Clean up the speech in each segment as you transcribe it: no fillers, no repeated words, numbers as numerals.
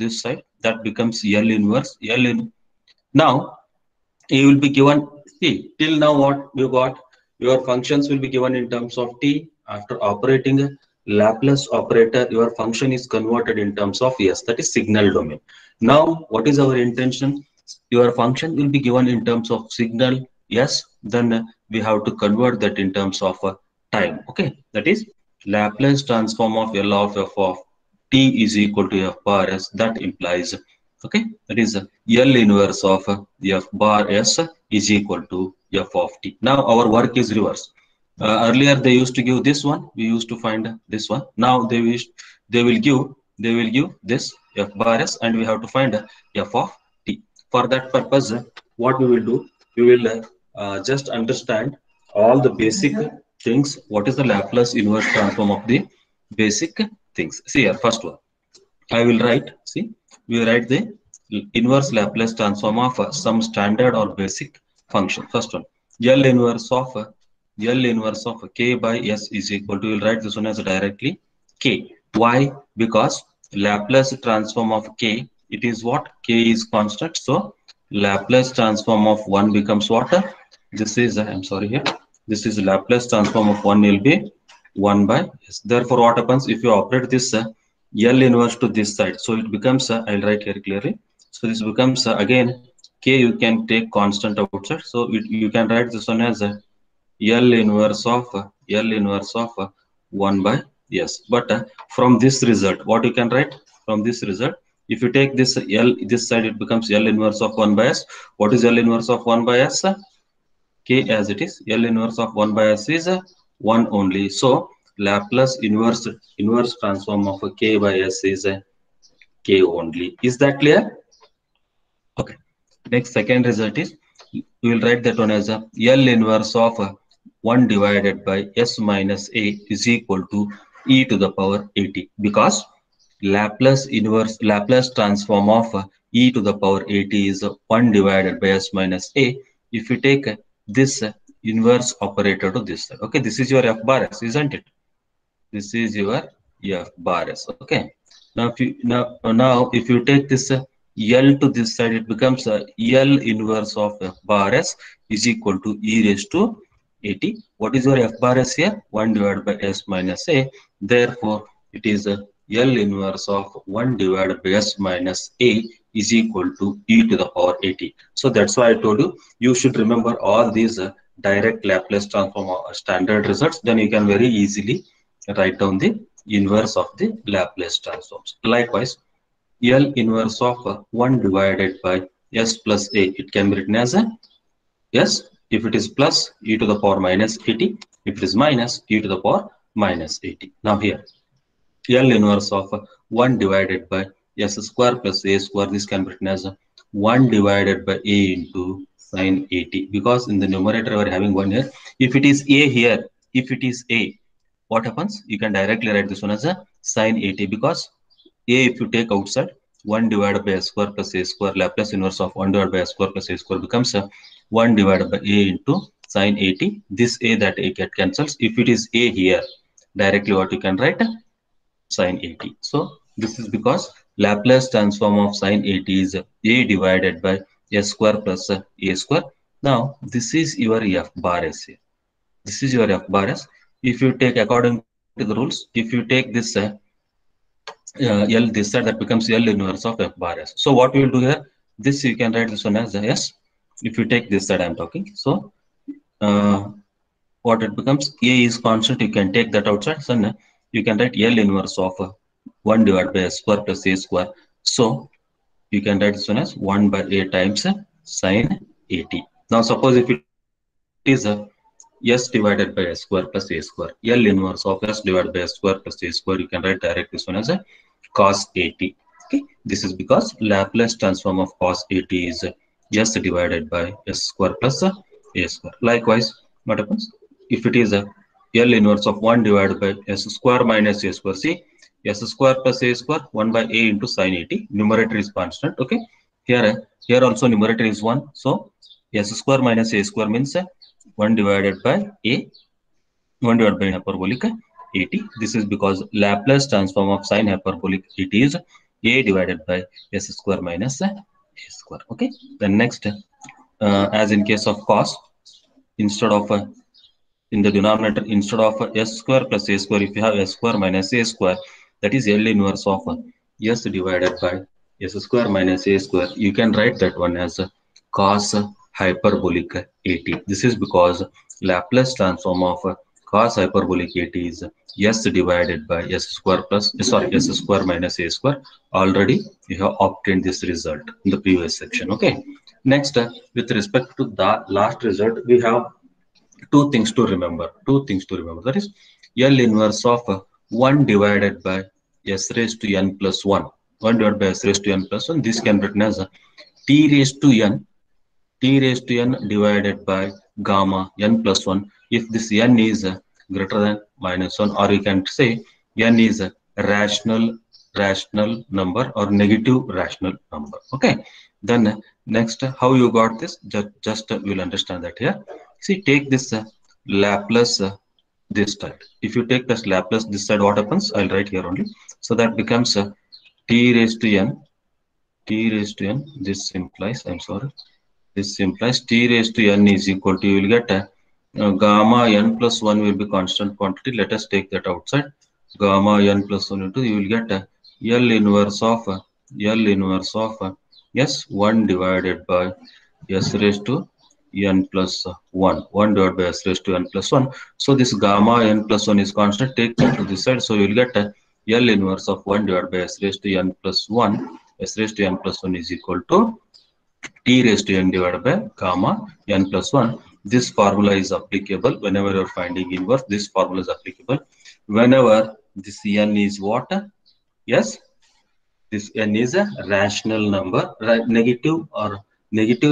this side, that becomes L inverse L in. Now you will be given, see, till now what you got, your functions will be given in terms of t. After operating a Laplace operator, your function is converted in terms of s, that is signal domain. Now what is our intention? Your function will be given in terms of signal yes, then we have to convert that in terms of time. Okay, that is Laplace transform of L of f of t is equal to f bar s. That implies, okay, that is L inverse of f bar s is equal to f of t. Now our work is reverse. Earlier they used to give this one, we used to find this one. Now they will give this f bar s, and we have to find f of t. For that purpose, what we will do, we will just understand all the basic things. What is the Laplace inverse transform of the basic things? See here, first one I will write, see, we write the inverse Laplace transform of some standard or basic function. First one, L inverse of k by s is equal to, we will write this one as directly k. Why? Because Laplace transform of k, it is what? K is constant. So Laplace transform of 1 becomes what? This is, I'm sorry here, this is Laplace transform of 1 will be 1 by s. Therefore, what happens if you operate this L inverse to this side? So it becomes, I'll write here clearly. So this becomes again k, you can take constant outside. So you can write this one as L inverse of 1 by s. But from this result, what you can write from this result? If you take this L this side, it becomes L inverse of 1 by s. What is L inverse of 1 by s? K as it is. L inverse of 1 by s is 1 only. So Laplace inverse transform of k by s is k only. Is that clear? Okay. Next, second result is, we will write that one as a L inverse of 1 divided by s minus a is equal to e to the power at, because Laplace transform of e to the power at is 1 divided by s minus a. If you take this inverse operator to this side, okay, this is your f bar s, isn't it? This is your f bar s. Okay. Now if you take this L to this side, it becomes L inverse of f bar s is equal to e raised to at. What is your f bar s here? 1 divided by s minus a. Therefore, it is L inverse of 1 divided by s minus a is equal to e to the power at. So that's why I told you, you should remember all these direct Laplace transform standard results. Then you can very easily write down the inverse of the Laplace transforms. Likewise, L inverse of 1 divided by s plus a, it can be written as a s. If it is plus, e to the power minus at. If it is minus, e to the power minus at. Now here, L inverse of 1 divided by s square plus a square, this can be written as 1 divided by a into sine 80, because in the numerator we are having 1 here. If it is a here, if it is a, what happens? You can directly write this one as a sine 80, because a, if you take outside, 1 divided by s square plus a square, Laplace inverse of 1 divided by s square plus a square becomes 1 divided by a into sine 80. This a, that a get cancels. If it is a here, directly what you can write? Sine 80. So this is because Laplace transform of sine 80 is a divided by s square plus a square. Now this is your f bar s here. This is your f bar s. If you take according to the rules, if you take this L this side, that becomes L inverse of f bar s. So what we will do here, this you can write this one as s. If you take this side, I'm talking. So what it becomes, a is constant, you can take that outside. So you can write L inverse of 1 divided by s square plus a square. So you can write this one as 1 by a times sine 80. Now suppose if it is s divided by s square plus a square, L inverse of s divided by s square plus a square, you can write direct this one as a cos 80. Okay, this is because Laplace transform of cos 80 is s divided by s square plus a square. Likewise, what happens if it is a L inverse of 1 divided by s square minus a square? See, s square plus a square, 1 by a into sine 80. Numerator is constant. Okay, here also numerator is 1. So s square minus a square means 1 divided by a, 1 divided by hyperbolic 80. This is because Laplace transform of sine hyperbolic 80 is a divided by s square minus a square. Okay. Then next, as in case of cos, instead of in the denominator, instead of s square plus a square, if you have s square minus a square, that is L inverse of s divided by s square minus a square. You can write that one as cos hyperbolic at. This is because Laplace transform of cos hyperbolic at is s divided by s square plus sorry s square minus a square. Already you have obtained this result in the previous section. Okay. Next, with respect to the last result, we have two things to remember. That is L inverse of 1 divided by s raised to n plus 1. 1 divided by s raised to n plus 1. This can be written as t raised to n, divided by gamma n plus 1. If this n is greater than minus 1, or you can say n is a rational number or negative rational number. Okay. Then next, how you got this? Just we'll understand that here. See, take this Laplace this side. If you take this Laplace this side, what happens? I'll write here only. So that becomes t raised to n. This implies, I'm sorry, this implies t raised to n is equal to, you will get gamma n plus 1 will be constant quantity. Let us take that outside. Gamma n plus 1 into, you will get L inverse of yes 1 divided by s raised to n plus 1. 1 divided by s raised to n plus 1. So this gamma n plus 1 is constant. Take that to this side. So you will get L inverse of 1 divided by s raised to n plus 1. S raised to n plus 1 is equal to t raised to n divided by gamma n plus 1. This formula is applicable whenever you're finding inverse. This formula is applicable whenever this n is what? Yes, this n is a rational number, negative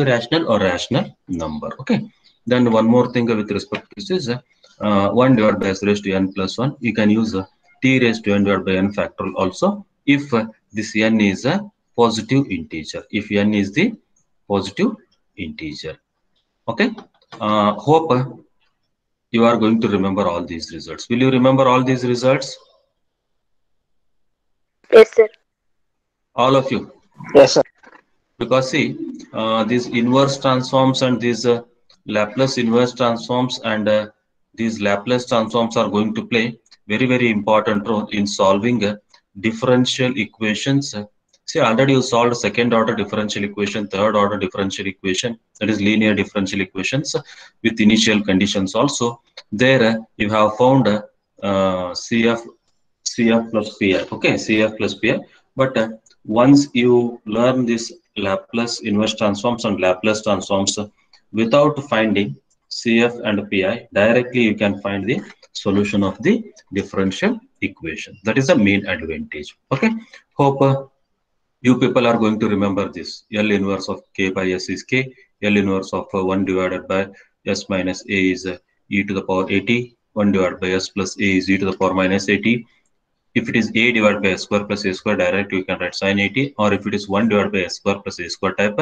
rational or rational number. Okay. Then one more thing with respect to this is 1 divided by s raised to n plus 1. You can use t raised to n divided by n factorial also if this n is a positive integer. If n is the positive integer. Okay. Hope you are going to remember all these results. Will you remember all these results? Yes, sir. All of you. Yes, sir. Because see, these inverse transforms and these Laplace inverse transforms and these Laplace transforms are going to play very important role in solving differential equations. See, already you solved second order differential equation, third order differential equation, that is linear differential equations with initial conditions. Also, there you have found CF plus PI. Okay, CF plus PI. But once you learn this Laplace inverse transforms and Laplace transforms without finding CF and PI, directly you can find the solution of the differential equation. That is the main advantage. Okay. Hope you people are going to remember this. L inverse of K by S is K. L inverse of 1 divided by S minus A is e to the power at. 1 divided by S plus A is e to the power minus at. If it is a divided by s square plus a square, direct you can write sin 80. Or if it is 1 divided by s square plus a square type,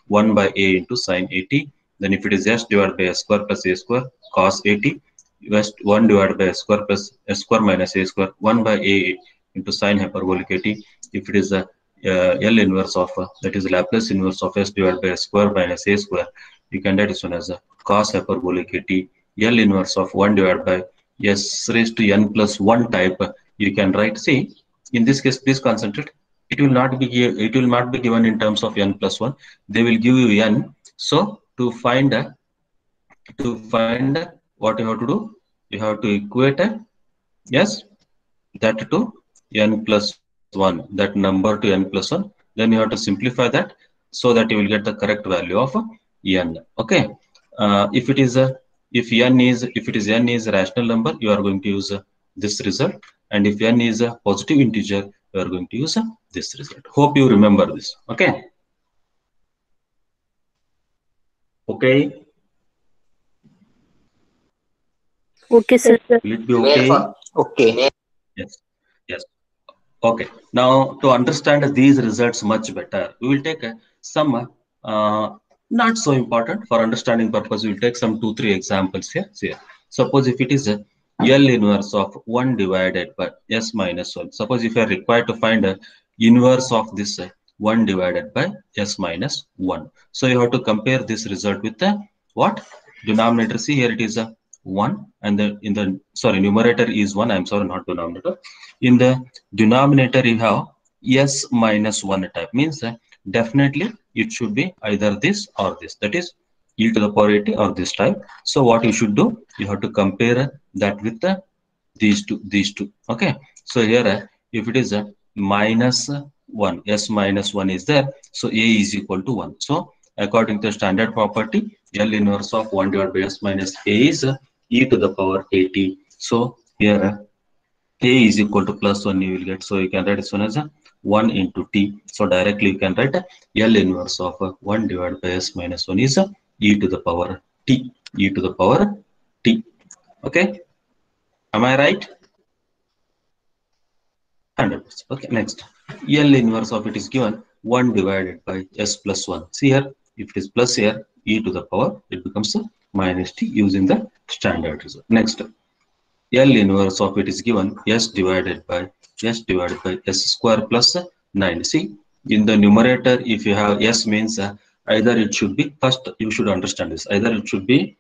1 by a into sin 80. Then if it is s divided by s square plus a square cos 80, 1 divided by s square plus s square minus a square, 1 by a into sin hyperbolic 80. If it is a L inverse of that is Laplace inverse of s divided by s square minus a square, you can write this one as a cos hyperbolic 80. L inverse of 1 divided by s raised to n plus 1 type, you can write. See, in this case, please concentrate. It will not be given in terms of n plus 1. They will give you n. So to find what you have to do, you have to equate yes, that to n plus 1, that number to n plus 1. Then you have to simplify that so that you will get the correct value of n. Okay. If it is n is a rational number, you are going to use this result, and if n is a positive integer, you are going to use this result. Hope you remember this. Okay. Okay. Okay, sir. Will it be okay? Okay. Yes. Yes. Okay. Now, to understand these results much better, we will take some not so important for understanding purpose. We will take some 2-3 examples here. See, suppose if it is a L inverse of 1 divided by S minus 1. Suppose if you are required to find a inverse of this 1 divided by s minus 1. So you have to compare this result with the what? Denominator. See here it is a 1 and the in the sorry numerator is 1. I'm sorry, not denominator. In the denominator you have s minus 1 type, means definitely it should be either this or this, that is e to the power 80 or this type. So what you should do, you have to compare that with the these two. Okay, so here if it is a minus 1, s minus 1 is there, so a is equal to 1. So according to standard property, L inverse of 1 divided by s minus a is e to the power 80. So here a is equal to plus 1 you will get, so you can write this one as a 1 into t. So directly you can write L inverse of 1 divided by s minus 1 is e to the power t, e to the power t. Okay, am I right? 100%. Okay, next. L inverse of it is given 1 divided by s plus 1. See here, if it is plus here, e to the power, it becomes a minus t using the standard result. Next, L inverse of it is given s divided by s square plus 9. See, in the numerator, if you have s means either it should be, first you should understand this, either it should be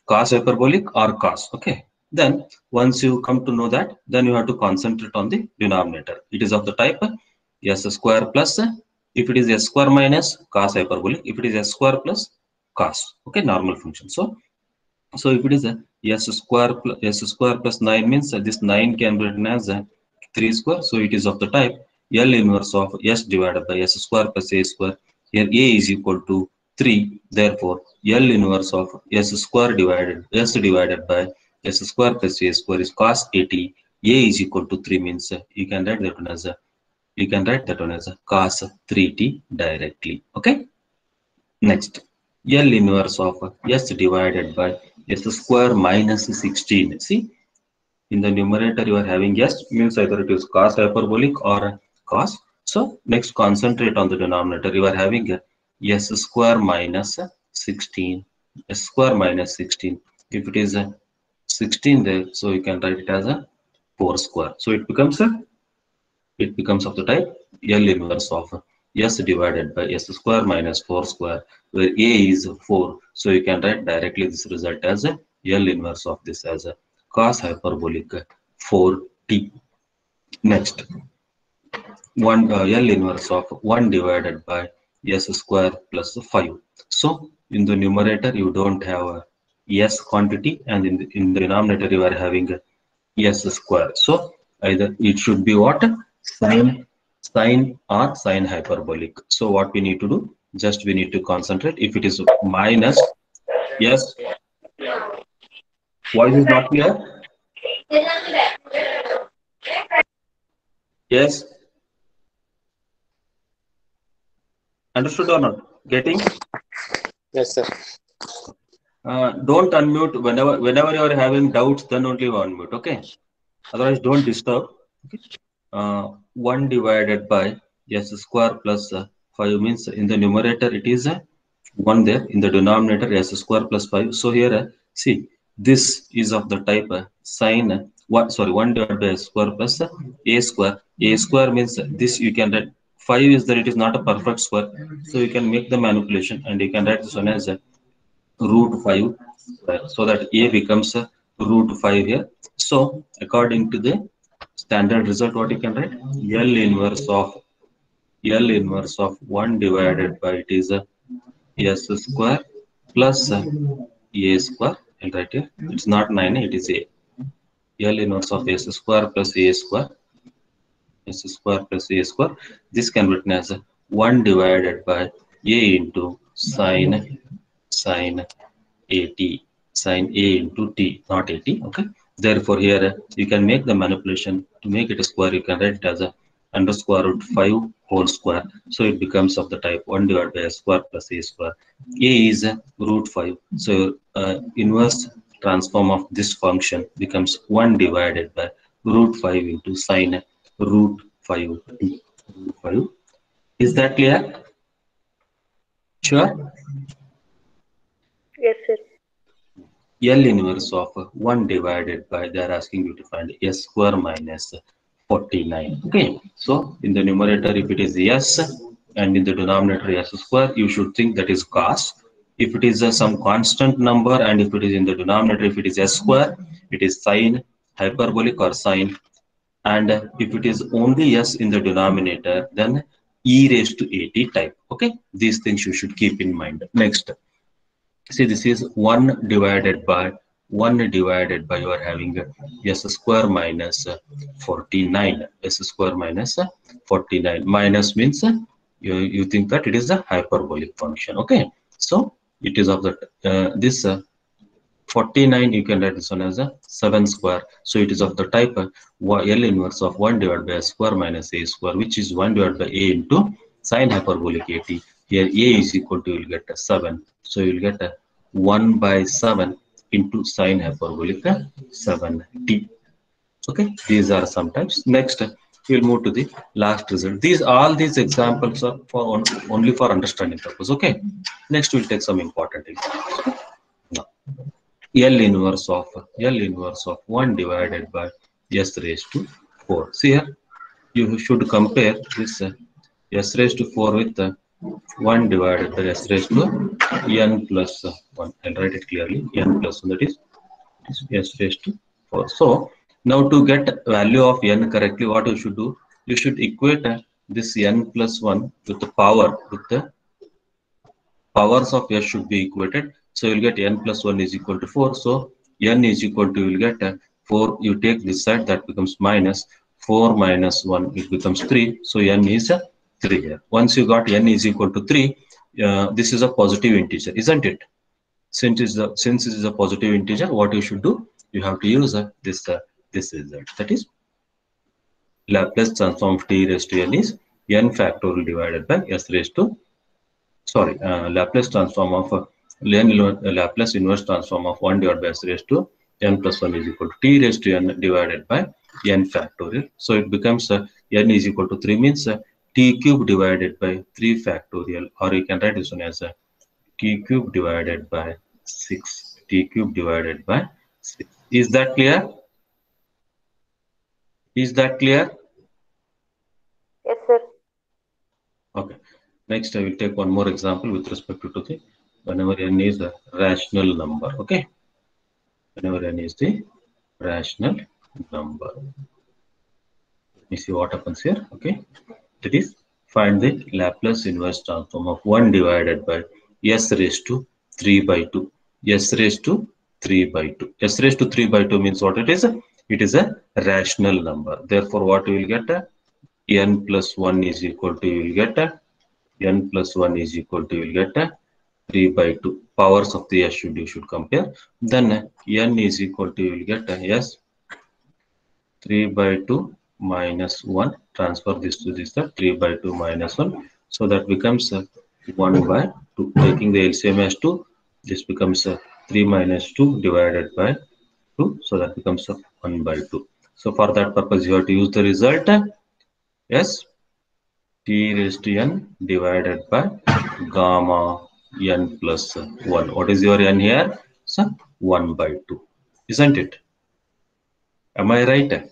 cos hyperbolic or cos. Okay, then once you come to know that, then you have to concentrate on the denominator. It is of the type s square plus, if it is s square minus cos hyperbolic, if it is s square plus cos. Okay, normal function. So if it is a s square plus 9 means this 9 can be written as 3 square. So it is of the type L inverse of s divided by s square plus a square. Here a is equal to 3. Therefore, L inverse of s divided by s square plus a square is cos 80. A is equal to 3 means you can write that one as cos 3t directly. Okay. Next, L inverse of s divided by s square minus 16. See, in the numerator you are having s means either it is cos hyperbolic or cos. So next, concentrate on the denominator. You are having s square minus 16. S square minus 16. If it is 16 there, so you can write it as a 4 square. So it becomes of the type L inverse of s divided by s square minus 4 square, where a is 4. So you can write directly this result as a L inverse of this as a cos hyperbolic 4t. Next, one L inverse of 1 divided by s square plus 5. So in the numerator you don't have a s quantity, and in the denominator you are having a s square. So either it should be what? Sine or sine hyperbolic. So what we need to do, just we need to concentrate. If it is minus, yes, voice is not clear. Yes, understood or not? Getting? Yes, sir. Don't unmute whenever you are having doubts, then only you unmute. Okay, otherwise don't disturb. Okay. 1 divided by s square plus 5 means in the numerator it is 1 there, in the denominator s square plus 5. So here see, this is of the type sine 1 divided by s square plus a square. A square means this you can write 5 is that it is not a perfect square, so you can make the manipulation and you can write this one as root 5 square, so that a becomes root 5 here. So according to the standard result, what you can write, L inverse of 1 divided by it is s square plus a square. I'll write here, it's not 9, it is a. L inverse of s square plus a square, s square plus a square, this can be written as 1 divided by a into sine 80, sine a into t, not 80. Okay, therefore here you can make the manipulation to make it a square. You can write it as a under square root 5 whole square. So it becomes of the type 1 divided by a square plus a square. A is root 5. So inverse transform of this function becomes 1 divided by root 5 into sine root 5 root 5. Is that clear? Sure. Yes, sir. L inverse of 1 divided by, they are asking you to find s square minus 49. Okay, so in the numerator, if it is s and in the denominator s square, you should think that is cos. If it is some constant number and if it is in the denominator, if it is s square, it is sine, hyperbolic or sine. And if it is only s in the denominator, then e raised to at type. Okay, these things you should keep in mind. Next, see, this is 1 divided by you are having s square minus 49. S square minus 49. Minus means you think that it is a hyperbolic function. Okay, so it is of the this 49, you can write this one as a 7 square. So it is of the type L inverse of 1 divided by s square minus a square, which is 1 divided by a into sine hyperbolic at. Here a is equal to, you will get a 7. So you will get a 1 by 7 into sine hyperbolic 7t. Okay, these are some types. Next, we'll move to the last result. All these examples are for only for understanding purpose. Okay, next we'll take some important examples. Now, L inverse of 1 divided by s raised to 4. See here, you should compare this s raised to 4 with 1 divided by s raised to n plus 1. I'll write it clearly. N plus 1, that is s raised to 4. So now to get value of n correctly, what you should do? You should equate this n plus 1 with the power, with the powers of s should be equated. So you'll get n plus 1 is equal to 4. So n is equal to, you'll get 4. You take this side, that becomes minus 4 minus 1, it becomes 3. So n is 3 here. Once you got n is equal to 3, this is a positive integer, isn't it? Since it is a positive integer, what you should do? You have to use this result. That is Laplace transform of t raised to n is n factorial divided by s raised to Laplace transform of Laplace inverse transform of 1 divided by s raised to n plus 1 is equal to t raised to n divided by n factorial. So it becomes n is equal to 3, means t cube divided by 3 factorial, or you can write this one as t cube divided by 6. T cube divided by 6. Is that clear? Is that clear? Yes, sir. Okay. Next, I will take one more example with respect to the whenever n is a rational number. Okay. Whenever n is the rational number. Let me see what happens here. Okay. That is, find the Laplace inverse transform of 1 divided by s raised to 3 by 2. S raised to 3 by 2. S raised to 3 by 2 means what it is? It is a rational number. Therefore, what you will get? N plus 1 is equal to, you will get n plus 1 is equal to, you will get 3 by 2. Powers of the s you should compare. Then n is equal to, you will get s 3 by 2 minus 1. Transfer this to this, 3 by 2 minus 1. So that becomes 1 by 2. Taking the LCM as 2, this becomes 3 minus 2 divided by 2. So that becomes 1 by 2. So for that purpose, you have to use the result as t raised to n divided by gamma n plus 1. What is your n here? So 1 by 2. Isn't it? Am I right?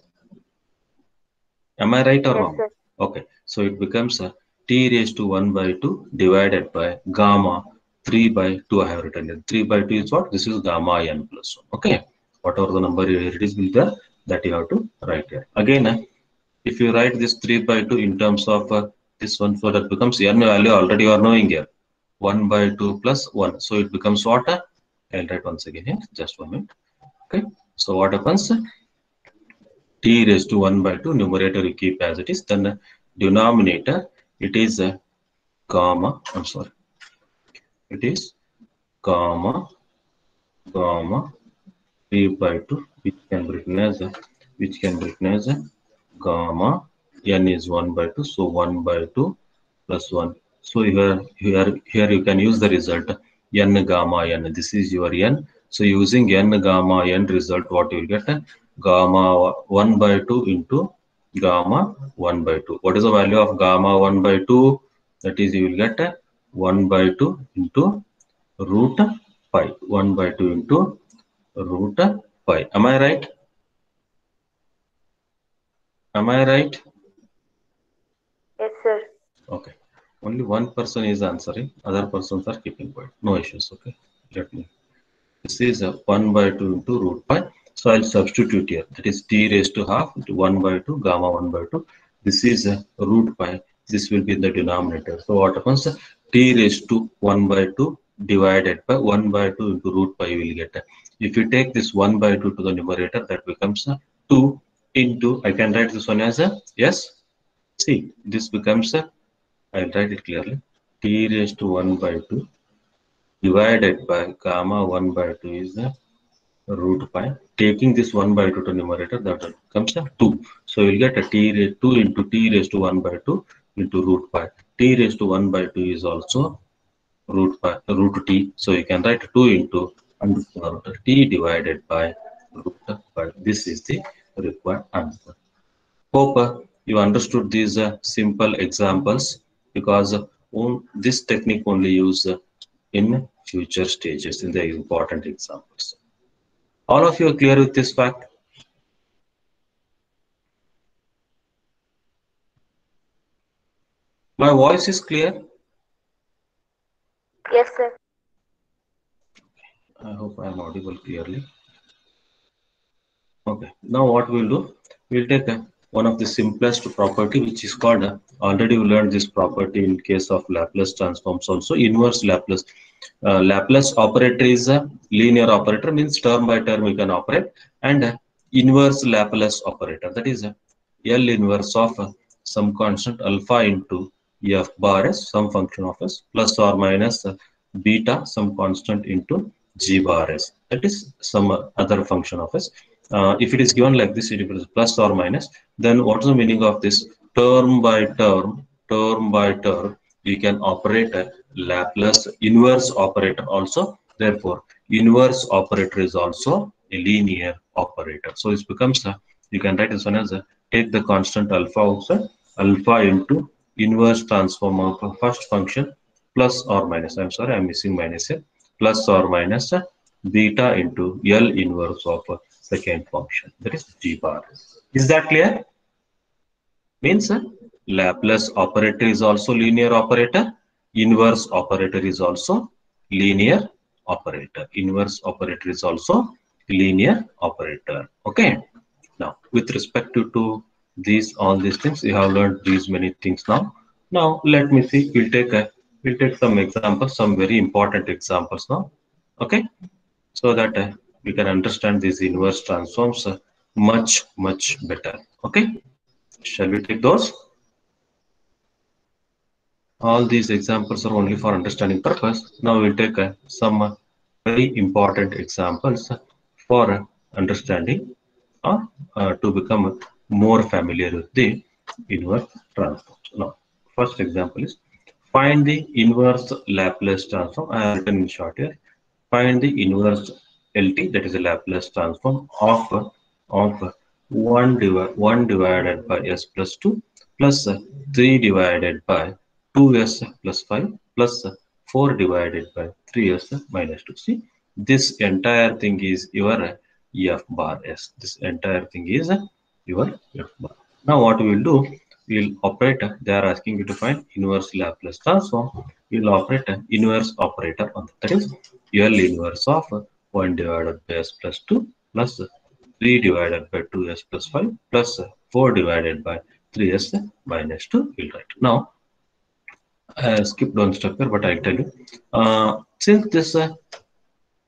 Am I right or Yes, wrong? sir. Okay. So it becomes t raised to 1 by 2 divided by gamma 3 by 2. I have written it. 3 by 2 is what? This is gamma n plus 1. Okay. Whatever the number it is will there, that you have to write here. Again, if you write this 3 by 2 in terms of this one, so that becomes n value already you are knowing here. 1 by 2 plus 1. So it becomes what? I'll write once again here. Just 1 minute. Okay. So what happens? T raised to 1 by 2, numerator you keep as it is. Then denominator, it is gamma. I'm sorry. It is gamma 3 by 2, which can be written as gamma n is 1 by 2. So 1 by 2 plus 1. So here you can use the result n gamma n. This is your n. So using n gamma n result, what you will get? Gamma 1 by 2 into gamma 1 by 2. What is the value of gamma 1 by 2? That is, you will get 1 by 2 into root pi. 1 by 2 into root pi. Am I right? Am I right? Yes, sir. Okay. Only one person is answering. Other persons are keeping quiet. No issues. Okay. Let me. This is a 1 by 2 into root pi. So I'll substitute here. That is t raised to half into 1 by 2 gamma 1 by 2. This is a root pi. This will be in the denominator. So what happens? T raised to 1 by 2 divided by 1 by 2 into root pi will get. If you take this 1 by 2 to the numerator, that becomes 2 into, I can write this one as a, yes? See, this becomes a, I'll write it clearly. T raised to 1 by 2 divided by gamma 1 by 2 is the root pi. Taking this 1 by 2 to numerator, that comes a 2. So you'll get a t raised 2 into t raised to 1 by 2 into root pi. T raised to 1 by 2 is also root pi, root t. So you can write 2 into under square root of t divided by root pi. This is the required answer. Hope you understood these simple examples, because this technique only used in future stages in the important examples. All of you are clear with this fact? My voice is clear. Yes, sir. I hope I am audible clearly. Okay, now what we'll do, we'll take one of the simplest property, which is called, already we learned this property in case of Laplace transforms also, inverse Laplace. Laplace operator is a linear operator, means term by term you can operate, and inverse Laplace operator, that is L inverse of some constant alpha into f bar s, some function of s, plus or minus beta, some constant into g bar s, that is some other function of s. If it is given like this, it is plus or minus, then what is the meaning of this? Term by term, we can operate a Laplace inverse operator also. Therefore, inverse operator is also a linear operator. So it becomes a, you can write this one as a, take the constant alpha outside, alpha into inverse transform of a first function plus or minus, I'm sorry, I'm missing minus here, plus or minus beta into L inverse of a second function, that is g bar. Is that clear? Means Laplace operator is also linear operator, inverse operator is also linear operator, inverse operator is also linear operator. Okay. Now, with respect to these all these things, you have learned these many things now. Now, let me see. We'll take some examples, some very important examples now. Okay, so that we can understand these inverse transforms much better. Okay, shall we take those? All these examples are only for understanding purpose. Now we'll take some very important examples for understanding, or to become more familiar with the inverse transforms. Now, first example is find the inverse Laplace transform. I have written in short here. Find the inverse LT, that is a Laplace transform of 1 divided by s plus 2 plus 3 divided by 2s plus 5 plus 4 divided by 3s minus 2. See, this entire thing is your f bar s. This entire thing is your f bar. Now what we will do, we will operate, they are asking you to find inverse Laplace transform. We will operate an inverse operator on that, is L inverse of 1 divided by s plus 2 plus 3 divided by 2s plus 5 plus 4 divided by 3s minus 2. We'll write. Now, I skipped one step here, but I'll tell you. Since this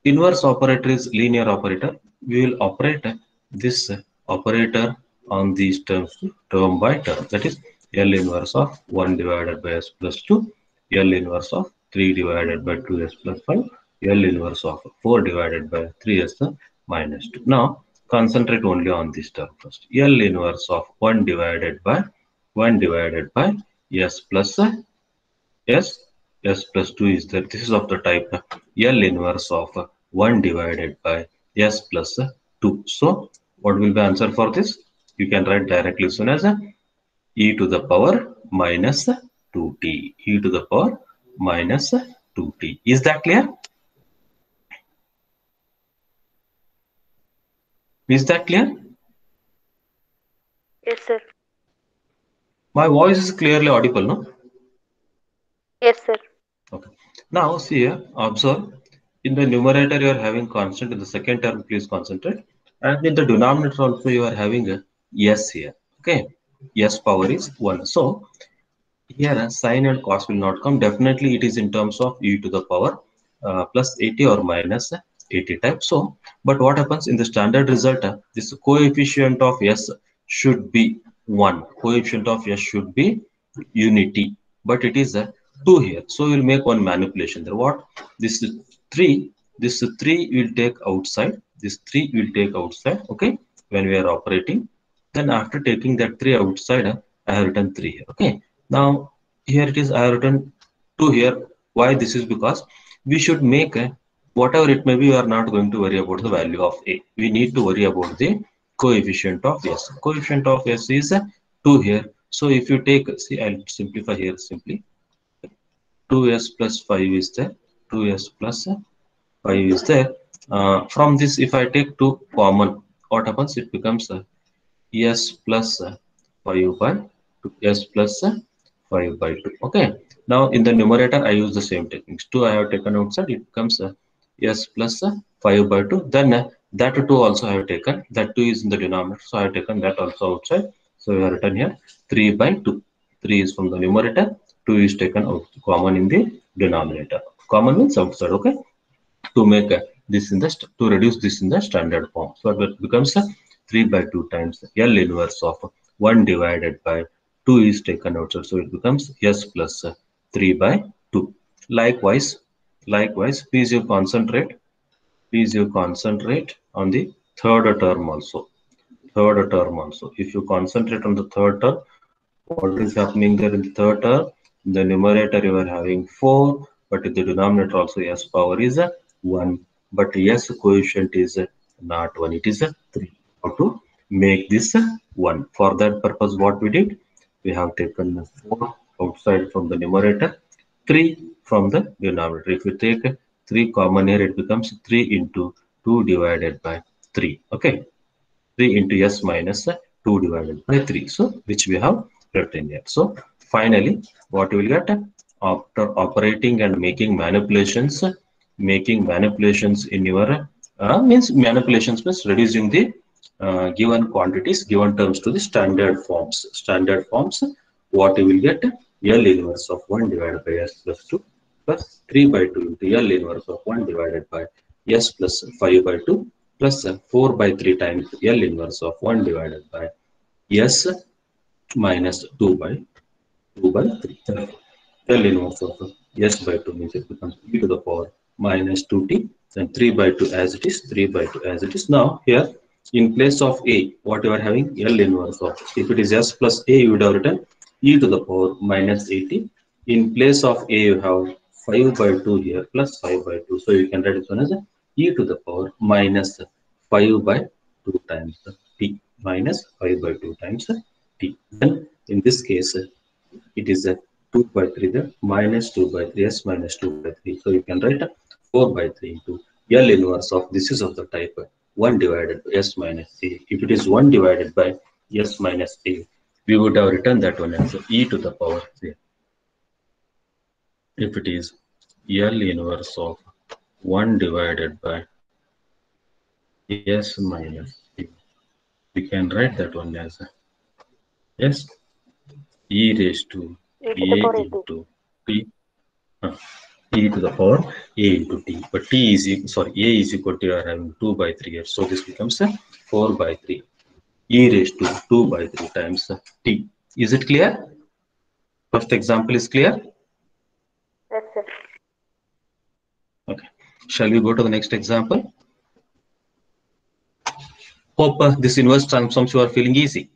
inverse operator is linear operator, we will operate this operator on these terms term by term. That is L inverse of 1 divided by s plus 2, L inverse of 3 divided by 2s plus 5, L inverse of 4 divided by 3s minus 2. Now, concentrate only on this term first. L inverse of 1 divided by s plus s plus 2 is that this is of the type L inverse of 1 divided by s plus 2. So what will be the answer for this? You can write directly soon as e to the power minus 2t. E to the power minus 2t. Is that clear? Is that clear? Yes, sir. My voice is clearly audible, no? Yes, sir. Okay. Now see here, observe. In the numerator you are having constant. In the second term, please concentrate. And in the denominator also you are having a s here. Okay. S power is 1. So here sine and cos will not come. Definitely it is in terms of e to the power plus 80 or minus 80 type. So, but what happens in the standard result? This coefficient of s should be 1. Coefficient of s should be unity, but it is a 2 here. So we'll make one manipulation there. What? This is 3. This 3 will take outside. This 3 will take outside. Okay. When we are operating. Then after taking that 3 outside, I have written 3 here. Okay. Now here it is. I have written 2 here. Why? This is because we should make a whatever it may be. We are not going to worry about the value of a. We need to worry about the coefficient of s. Coefficient of s is 2 here. So if you take, see, I'll simplify here simply. 2s plus 5 is there. 2s plus 5 is there. From this, if I take 2 common, what happens? It becomes s plus 5 by 2. S plus 5 by 2. Okay. Now in the numerator, I use the same techniques. 2 I have taken outside. It becomes s plus 5 by 2. Then that 2 also I have taken. That 2 is in the denominator. So I have taken that also outside. So we have written here 3 by 2. 3 is from the numerator. 2 is taken out common in the denominator. Common means outside. Okay. To make this in the to reduce this in the standard form. So it becomes 3 by 2 times L inverse of 1 divided by 2 is taken outside. So it becomes S plus 3 by 2. Likewise, please you concentrate. Please you concentrate on the third term also. Third term also. If you concentrate on the third term, what is happening there in the third term? In the numerator you are having 4, but in the denominator also s power is 1, but s coefficient is not 1, it is 3. How to make this 1? For that purpose, what we did? We have taken 4 outside from the numerator, 3 from the denominator. If you take 3 common here, it becomes 3 into 2 divided by 3. Okay. 3 into s minus 2 divided by 3. So, which we have written here. So, finally, what you will get after operating and making manipulations in your manipulations means reducing the given quantities, given terms to the standard forms. Standard forms, what you will get L inverse of 1 divided by s plus 2 plus 3 by 2 into L inverse of 1 divided by s plus 5 by 2 plus 4 by 3 times L inverse of 1 divided by S minus 2 by 3. L inverse of S by 2 means it becomes e to the power minus 2t, then 3 by 2 as it is, 3 by 2 as it is. Now here in place of a, what you are having L inverse of, if it is S plus a, you would have written e to the power minus 80. In place of a, you have 5 by 2 here plus 5 by 2. So you can write this one as e to the power minus 5 by 2 times t, minus 5 by 2 times t. Then in this case, it is a 2 by 3, the minus 2 by 3, s minus 2 by 3. So you can write 4 by 3 into L inverse of, this is of the type 1 divided by s minus a. If it is 1 divided by s minus a, we would have written that one as e to the power 3. If it is L inverse of 1 divided by s minus a, we can write that one as s e raised to E to a the power 80. into t, e to the power a into t. But t is sorry, a is equal to, you are having 2 by 3 here. So this becomes 4 by 3 e raised to 2 by 3 times t. Is it clear? First example is clear? Yes, sir. Okay. Shall we go to the next example? Hope this inverse transforms you are feeling easy.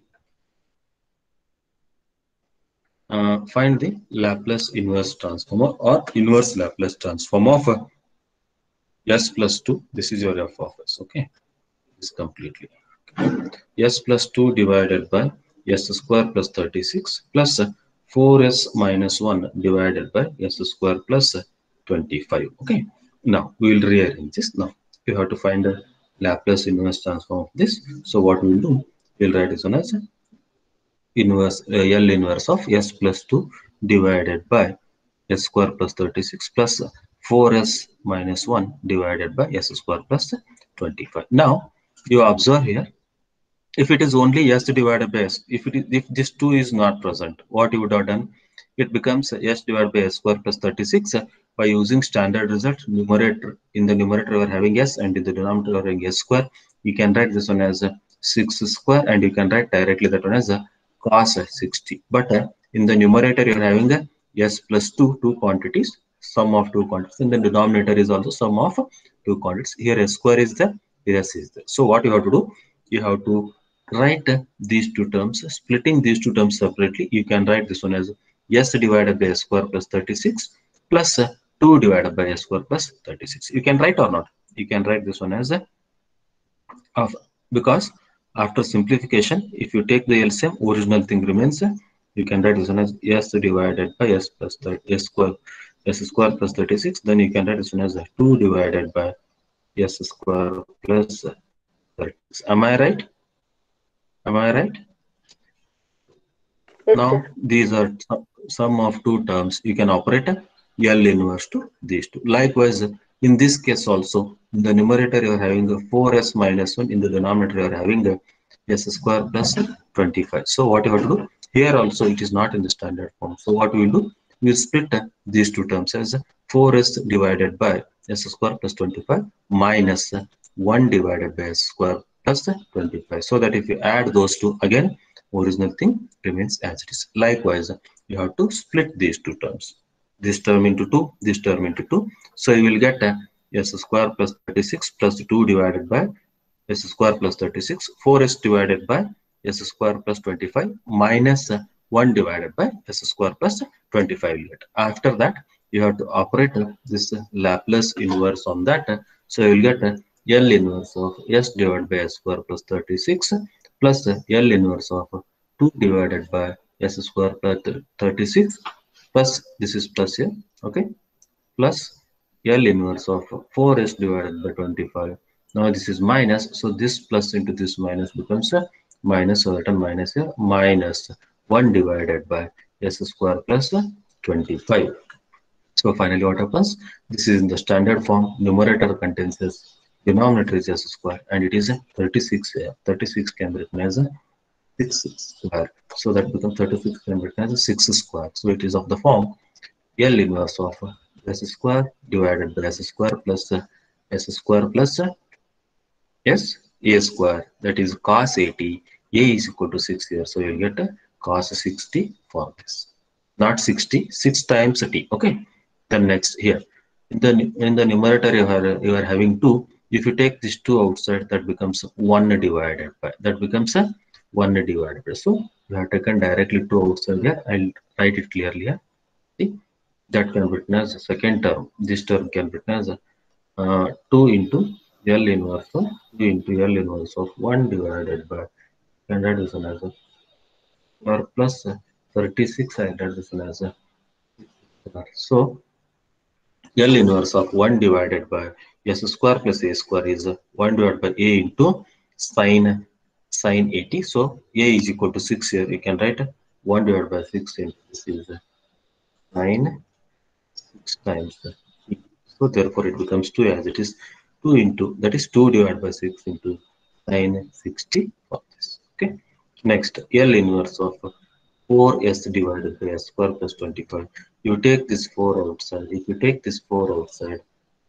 Find the Laplace inverse transform or inverse Laplace transform of s plus 2. This is your f of s. Okay. This completely. S plus 2 divided by s square plus 36 plus 4s minus 1 divided by s square plus 25. Okay. Now we will rearrange this. Now you have to find the Laplace inverse transform of this. So what we will do, we will write this one as inverse L inverse of s plus 2 divided by s square plus 36 plus 4s minus 1 divided by s square plus 25. Now you observe here, if it is only s divided by s, if this 2 is not present, what you would have done, it becomes s divided by s square plus 36 by using standard result. Numerator, in the numerator you are having s, and in the denominator you are having s square. You can write this one as 6 square, and you can write directly that one as cos 60. But in the numerator you are having s plus 2 quantities, sum of two quantities. In the denominator is also sum of two quantities. Here s square is there, here s is there. So what you have to do, you have to write these two terms, splitting these two terms separately. You can write this one as s divided by s square plus 36 plus 2 divided by s square plus 36. You can write or not? You can write this one as of, because after simplification, if you take the LCM, original thing remains. You can write this one as s divided by s plus 30, s square plus 36. Then you can write this one as 2 divided by s square plus 36. Am I right? Am I right? Yes, Now sir. these are sum of two terms. You can operate L inverse to these two. Likewise, in this case also, in the numerator you are having a 4s minus 1. In the denominator you are having a s square plus 25. So what you have to do, here also it is not in the standard form. So what we will do, we will split these two terms as 4s divided by s square plus 25 minus 1 divided by s square plus 25. So that if you add those two again, original thing remains as it is. Likewise, you have to split these two terms, this term into 2, this term into 2. So you will get s square plus 36 plus 2 divided by s square plus 36, 4s divided by s square plus 25 minus 1 divided by s square plus 25. After that, you have to operate this Laplace inverse on that. So you will get L inverse of s divided by s square plus 36 plus L inverse of 2 divided by s square plus 36 plus, this is plus here, okay, plus L inverse of 4s divided by 25. Now this is minus, so this plus into this minus becomes a minus, so written minus here, minus 1 divided by s square plus 25. So finally what happens, this is in the standard form. Numerator contains s, denominator is s square, and it is a 36 here. 36 can be written as a 6 square. So that becomes 36 can be written as a 6 square. So it is of the form L inverse of s square divided by s square plus s square plus s a square, that is cos 80. A is equal to 6 here, so you'll get cos 60 for this, not 60, 6 times t. Okay, then next here in the numerator you are having 2. If you take this 2 outside, that becomes 1 divided by, that becomes a 1 divided by. So you have taken directly 2 outside here. I'll write it clearly here. See, that can be written as a second term. This term can be written as 2 into L inverse of 2 into L inverse of 1 divided by, and that is as a, or plus 36, and that is as a, so L inverse of 1 divided by s square plus a square is 1 divided by a into sine 80. So a is equal to 6 here. You can write 1 divided by 6 into this is sine 6 times e. So therefore it becomes 2 as it is. 2 into, that is 2 divided by 6 into sine 60 for this. Okay. Next, L inverse of 4s divided by s square plus 25. You take this 4 outside. If you take this 4 outside,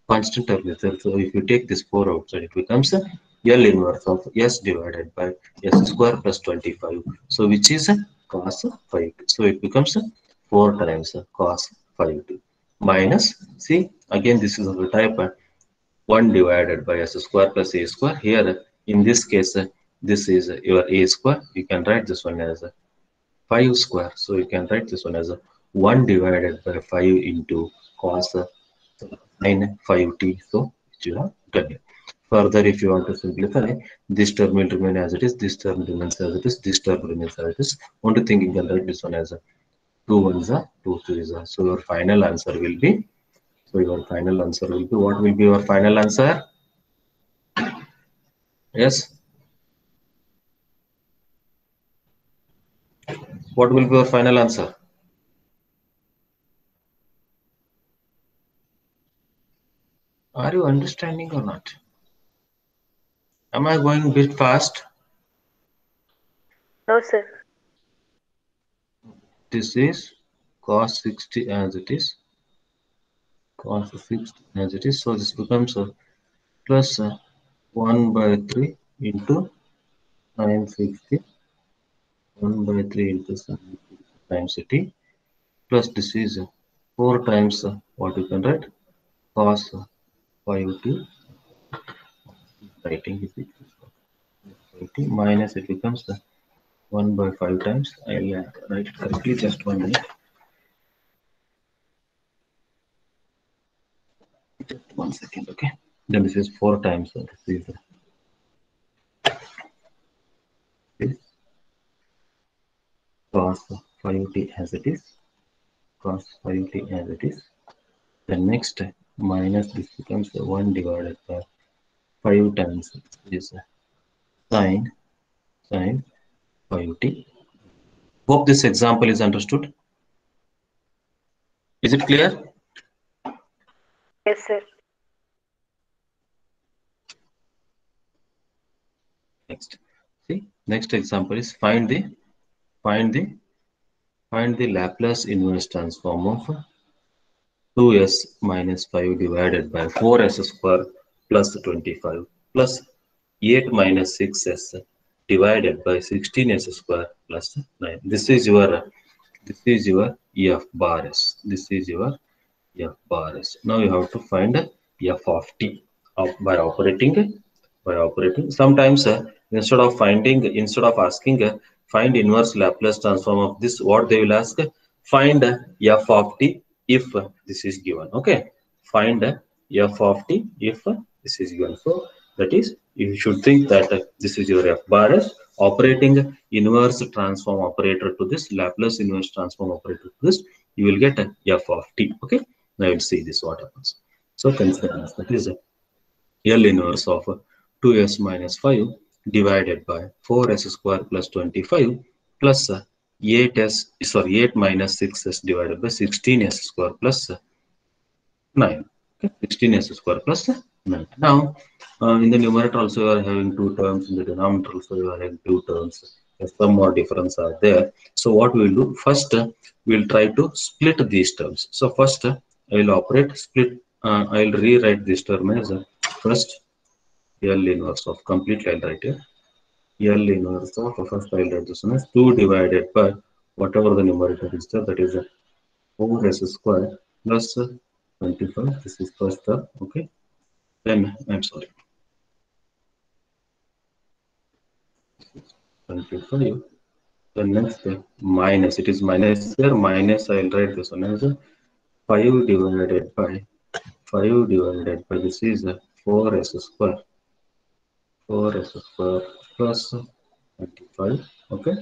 constant term is there. So if you take this 4 outside, it becomes L inverse of s divided by s square plus 25. So which is cos 5. So it becomes 4 times cos 5 minus, see, again this is of the type 1 divided by s square plus a square. Here in this case, this is your a square. You can write this one as 5 square. So you can write this one as 1 divided by 5 into cos sine 5t. So you have done it. Further, if you want to simplify, this term will remain as it is, this term remains as it is, this term remains as it is. Only thing you can write this one as 2 ones are 2 threes are. So your final answer will be, what will be your final answer? Yes. What will be your final answer? Are you understanding or not? Am I going a bit fast? No, sir. This is cos 60 as it is, cos 60 as it is. So this becomes plus 1 by 3 into sin 60, 1 by 3 into sin times t, plus this is 4 times what you can write, cos 5t, writing is equal to 5t minus it becomes 1 by 5 times. I'll write it correctly, just 1 minute. Just 1 second, okay? Then this is 4 times. This is cos 5t as it is, cos 5t as it is. Then next minus this becomes 1 divided by 5 times this sin 5t. Hope this example is understood. Is it clear? Yes, sir. Next, see, next example is find the Laplace inverse transform of 2s minus 5 divided by 4s square plus 25 plus 8 minus 6s divided by 16s square plus 9. This is your f bar s. This is your f bar s. Now you have to find f of t by operating. Sometimes instead of asking find inverse Laplace transform of this, what they will ask, find f of t if this is given. Okay, find f of t if this is given. So that is, you should think that this is your f bar s, operating inverse transform operator to this, Laplace inverse transform operator to this, you will get f of t. Okay, now we'll see this what happens. So consider this, that is L inverse of 2s minus 5 divided by 4s square plus 25 plus 8 minus 6s divided by 16s square plus 9. Okay, 16s square plus 9. Now, in the numerator also you are having two terms, in the denominator also you are having two terms. Some more difference are there. So what we will do, first we will try to split these terms. So first I will operate split, I will rewrite this term as first L inverse of, completely I'll write here, L inverse of, first I'll write this one as 2 divided by whatever the numerator is there, that is 4s square plus 25. This is first term, okay? Then I'm sorry, 25. The next minus, it is minus here, minus I'll write this one as 5 divided by this is 4s square, 4s square plus 25, okay?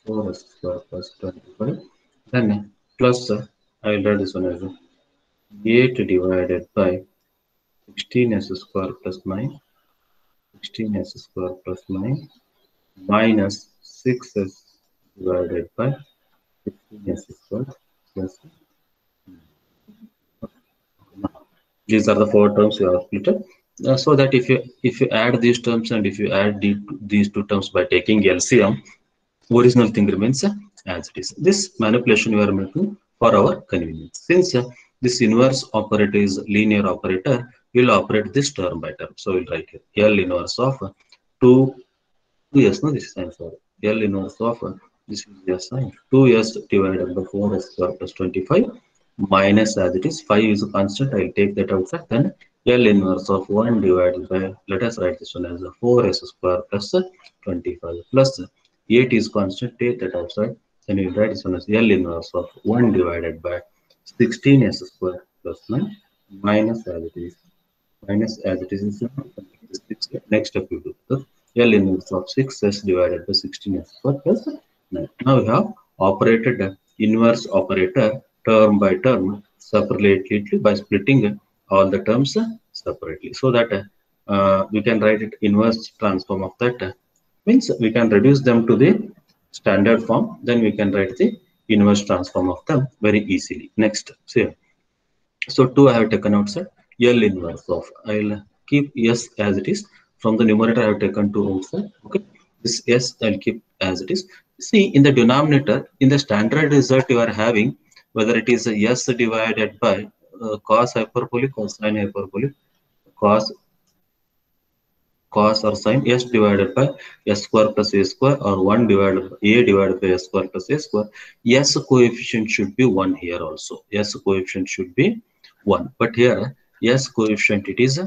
4s square plus 25. Then plus I will write this one as 8 divided by 16s square plus 9, 16s square plus 9 minus 6s divided by 16s square plus 9. These are the four terms you have split. So that if you add these terms and if you add these two terms by taking LCM, original thing remains as it is. This manipulation we are making for our convenience. Since this inverse operator is linear operator, we'll operate this term by term. So we'll write here L inverse of 2s, no, this is I'm sorry, L inverse of this is just sign 2s divided by 4s square plus 25 minus, as it is 5 is a constant, I'll take that outside. Then L inverse of 1 divided by, let us write this one as 4s square plus 25 plus 8 is constant, take that outside. Then you write this one as L inverse of 1 divided by 16s square plus 9 minus, as it is next step you do the L inverse of 6s divided by 16s square plus 9. Now we have operated inverse operator term by term separately by splitting all the terms separately, so that we can write it inverse transform of that, means we can reduce them to the standard form, then we can write the inverse transform of them very easily. Next, so 2 I have taken outside, L inverse of, I'll keep S as it is. From the numerator I have taken 2 outside. Okay, this S I'll keep as it is. See, in the denominator, in the standard result you are having, whether it is S divided by cos hyperbolic or sin hyperbolic, cos or sin, S divided by S square plus A square, or 1 divided by A divided by S square plus A square. S coefficient should be 1 here also. S coefficient should be 1. But here S coefficient it is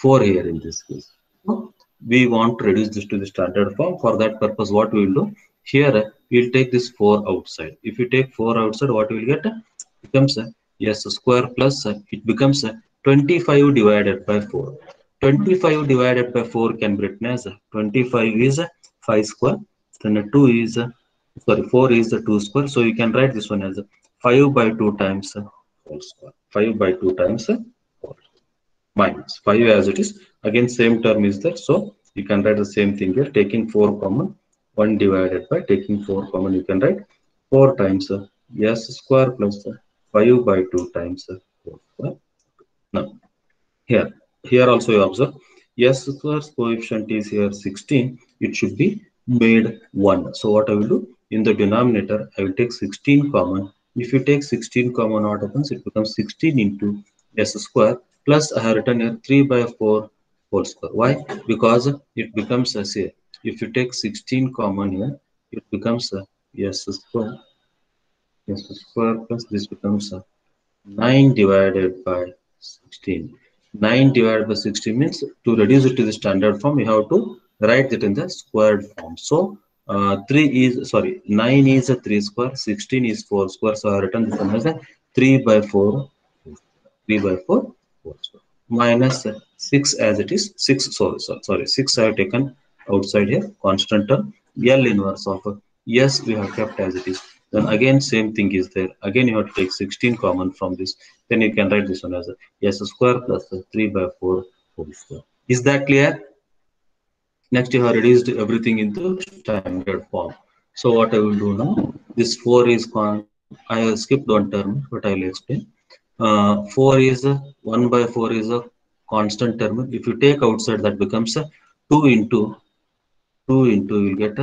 4 here in this case. So we want to reduce this to the standard form. For that purpose, what we will do here, we'll take this 4 outside. If you take 4 outside, what we will get? Becomes S square plus it becomes 25 divided by 4. 25 divided by 4 can be written as 25 is 5 square, then 2 is sorry 4 is 2 square. So you can write this one as 5 by 2 times whole square. 5 by 2 times whole minus 5 as it is. Again same term is there, so you can write the same thing here. Taking 4 common, 1 divided by, taking 4 common, you can write 4 times S square plus 5 by 2 times whole square. Now here also you observe S square coefficient is here 16, it should be made 1. So what I will do, in the denominator I will take 16 common. If you take 16 common, what happens? It becomes 16 into S square plus I have written here 3 by 4 whole square. Why? Because it becomes as here, if you take 16 common here, it becomes S square plus this becomes 9 divided by 16. 9 divided by 16 means, to reduce it to the standard form, you have to write it in the squared form. So 9 is a 3 square, 16 is 4 square. So I have written this one as a 3 by 4, 3 by 4 whole square, minus 6 as it is. 6, sorry, 6 I have taken outside here, constant term. L inverse of S we have kept as it is. Then again same thing is there. Again you have to take 16 common from this. Then you can write this one as S square plus 3 by 4 whole square. Is that clear? Next, you have reduced everything into standard form. So what I will do now, this 4 is I have skipped one term, but I will explain. 4 is 1 by 4 is a constant term. If you take outside, that becomes 2 into you will get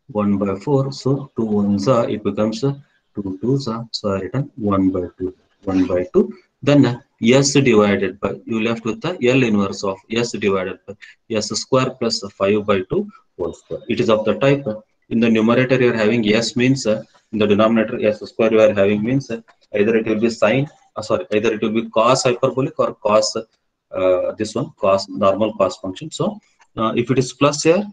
1 by 4. So 2 ones are, it becomes 2 twos are, so I written 1 by 2, 1 by 2. Then S divided by, you left with the L inverse of S divided by S square plus 5 by 2 whole square. It is of the type, in the numerator you are having S means, in the denominator S square you are having means, either it will be sine, either it will be cos hyperbolic or cos, this one, cos, normal cos function. So if it is plus here,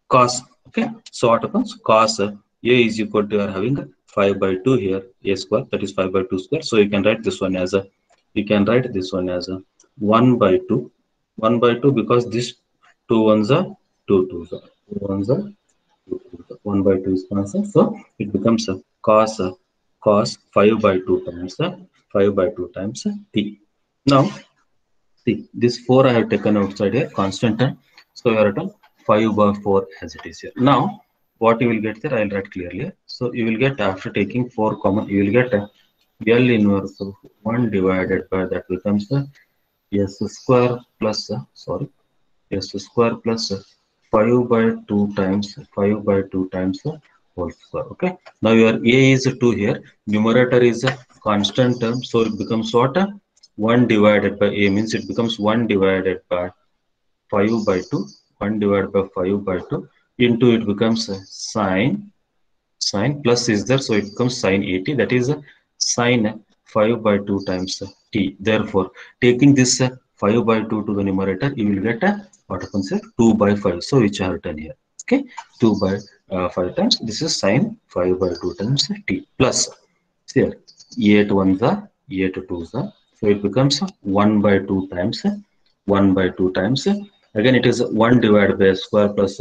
cos. Okay, so what happens? Cos A is equal to, you are having 5 by 2 here, A square, that is 5 by 2 square. So you can write this one as a, 1 by 2, 1 by 2, because this 2 ones are 2 twos are, 2 ones are 2 twos are. 1 by 2 is constant, so it becomes a cos 5 by 2 times 5 by 2 times t. Now see, this 4 I have taken outside here, constant term. So you are written 5 by 4 as it is here. Now what you will get there, I will write clearly. So you will get, after taking 4 common, you will get L inverse of 1 divided by, that becomes S square plus S square plus 5 by 2 times 5 by 2 times whole square. Okay, now your A is 2 here, numerator is a constant term, so it becomes what? 1 divided by A means it becomes 1 divided by 5 by 2, 1 divided by 5 by 2 into, it becomes sine plus is there, so it becomes sine 80, that is sine 5 by 2 times t. Therefore, taking this 5 by 2 to the numerator, you will get what happens here, 2 by 5. So which I have written here. Okay, 2 by 5 times, this is sine 5 by 2 times t plus here 8 ones are 8 twos are, so it becomes 1 by 2 times 1 by 2 times, again it is 1 divided by square plus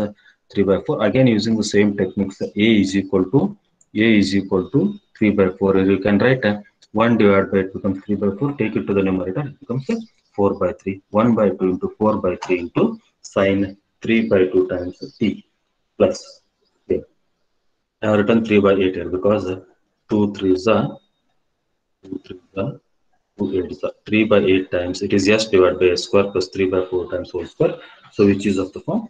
3 by 4. Again using the same techniques, A is equal to 3 by 4. You can write 1 divided by, it becomes 3 by 4. Take it to the numerator, it becomes 4 by 3. 1 by 2 into 4 by 3 into sine 3 by 2 times t plus. Okay. I have written 3 by 8 here because 2 3s are 2 3s are 2 8s are 3 by 8 times. It is s divided by s square plus 3 by 4 times whole square. So which is of the form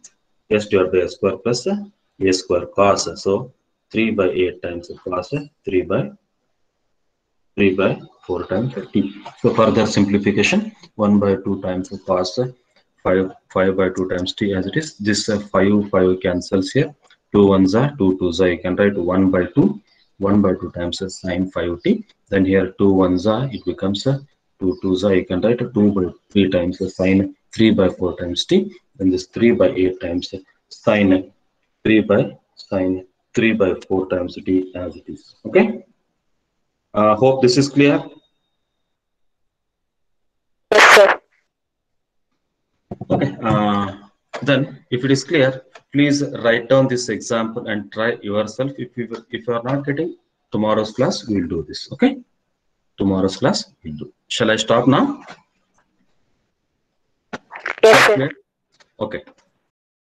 s divided by s square plus a square cos. So 3 by 8 times cos 3 by 4 times t. So further simplification, 1 by 2 times cos 5 by 2 times t as it is. This 5 cancels here. 2 ones are 2 2s are. You can write 1 by 2. 1 by 2 times sine 5t. Then here 2 ones are. It becomes 2 2s are. You can write 2 by 3 times sine 3 by 4 times t. Then this 3 by 8 times sine 3 by sine 3 by 4 times t as it is. Okay. Hope this is clear. Yes, sir. Okay. Then, if it is clear, please write down this example and try yourself. If you are not getting, tomorrow's class we will do this. Okay. Tomorrow's class we'll do. Shall I stop now? Yes, sir. Clear? Okay.